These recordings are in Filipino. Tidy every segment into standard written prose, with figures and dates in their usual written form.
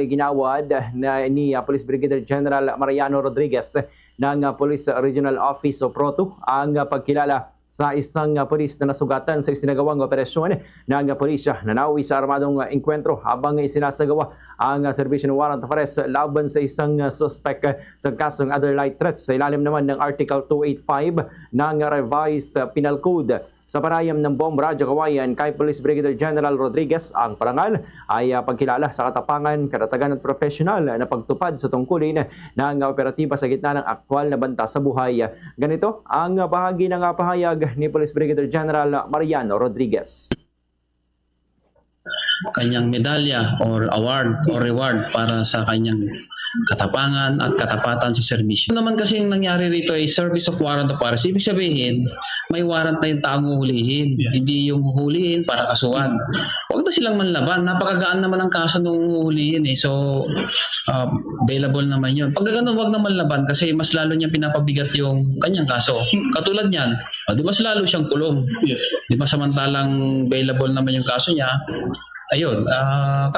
Ginawad ni Police Brigadier General Mariano Rodriguez ng Police Regional Office o PROTO ang pagkilala sa isang pulis na nasugatan sa isinagawang operasyon ng pulisya na nauwi sa armadong engkwentro habang isinasagawa ang serbisyo ng warrant of arrest laban sa isang suspect sa kasong other light threats sa ilalim naman ng Article 285 ng Revised Penal Code. Sa panayam ng Bomb Radyo Kawayan kay Police Brigadier General Rodriguez, ang parangal ay pagkilala sa katapangan, katatagan at profesional na pagtupad sa tungkulin ng operatiba sa gitna ng aktwal na banta sa buhay. Ganito ang bahagi ng pahayag ni Police Brigadier General Mariano Rodriguez. Kanyang medalya or award or reward para sa kanyang katapangan at katapatan sa serbisyo. Naman kasi yung nangyari rito ay service of warrant of arrest. Ibig sabihin, may warrant na yung taong huhulihin. Hindi yung huhulihin para kasuhan. Huwag na silang manlaban. Napakagaan naman ang kaso nung huhulihin eh. So, available naman yun. Pag gano'n, huwag na manlaban kasi mas lalo niya pinapabigat yung kanyang kaso. Katulad niyan, di mas lalo siyang kulong. Di ba samantalang available naman yung kaso niya, ayun,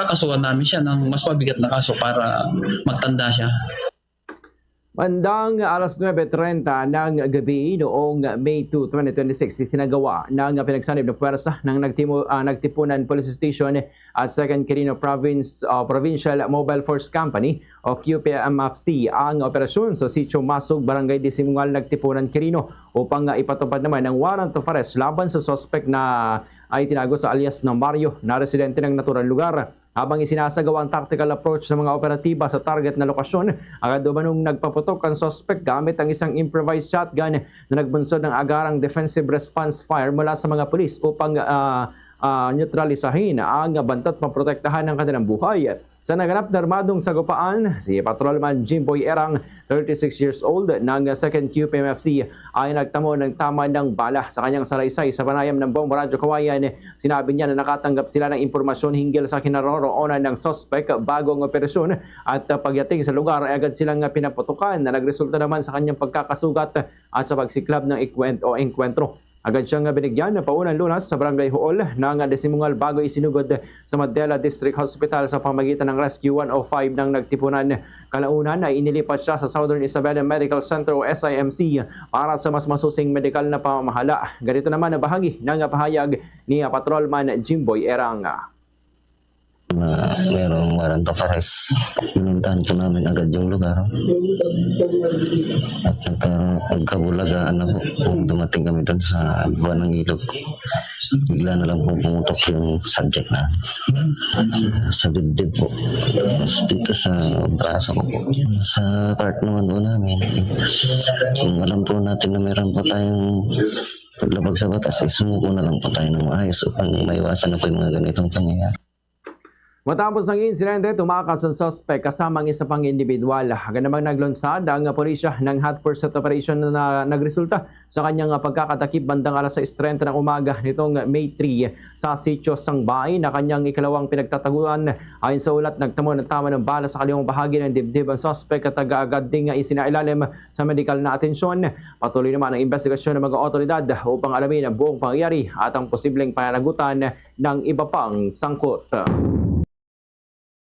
kakasuhan namin siya ng mas mabigat na kaso para magtanda siya. Bandang alas 9:30 ng gabi noong May 2, 2026, isinagawa ng pinagsanib na puwersa ng Nagtipunan Police Station at 2nd Quirino Provincial Mobile Force Company o QPMFC ang operasyon sa Sitio Masug, Barangay Disimungal, Nagtipunan, Quirino upang ipatupad naman ang warrant of arrest laban sa suspect na ay tinago sa alias ng Mario na residente ng naturang lugar. Habang isinasagawa ang tactical approach sa mga operatiba sa target na lokasyon, agad umanong nagpaputok ang suspect gamit ang isang improvised shotgun na nagbunsod ng agarang defensive response fire mula sa mga pulis upang neutralisahin ang bantat maprotektahan ng kanilang buhay. Sa naganap na armadong sagupaan, si Patrolman Jimboy Erang, 36 years old, ng 2nd QPMFC ay nagtamo ng tama ng bala sa kanyang salaysay. Sa panayam ng Bomb Radyo Kawayan, sinabi niya na nakatanggap sila ng impormasyon hinggil sa kinaroroonan ng suspect bago ang operasyon at pagdating sa lugar ay agad silang pinaputukan na nagresulta naman sa kanyang pagkakasugat at sa pagsiklab ng engkwentro. Agad siyang binigyan ng paunang lunas sa Barangay Hall ng Disimungal bago isinugod sa Mandela District Hospital sa pamagitan ng Rescue 105 ng Nagtipunan. Kalaunan ay inilipat siya sa Southern Isabela Medical Center o SIMC para sa mas masusing medikal na pamamahala. Ganito naman ang bahagi ng pahayag ni Patrolman Jimboy Erang. Merong warrant of arrest. Pinuntahan po namin agad yung lugar. At nagkabulagaan na po. Kung dumating kami doon sa buwan ng ilog, bigla na lang po pumutok yung subject na sa dibdib po. Tapos dito sa braso ko po. Sa part naman po namin, kung alam po natin na meron po tayong paglabag sa batas, sumuko na lang po tayo ng maayos upang maiwasan na po yung mga ganitong pangyayari. Matapos ng insidente, tumakas ang suspect kasama ang isa pang individual. Agad namang naglunsad ang pulisya ng hot pursuit operation na nagresulta sa kanyang pagkakatakip bandang alas 6:30 ng umaga nitong May 3 sa Sitio Sangbay na kanyang ikalawang pinagtataguan. Ayon sa ulat, nagtamo ng tama ng bala sa kaliwang bahagi ng dibdib ang suspect at agad ding isinailalim sa medical na atensyon. Patuloy naman ang investigasyon ng mga otoridad upang alamin ang buong pangyayari at ang posibleng pananagutan ng iba pang sangkot.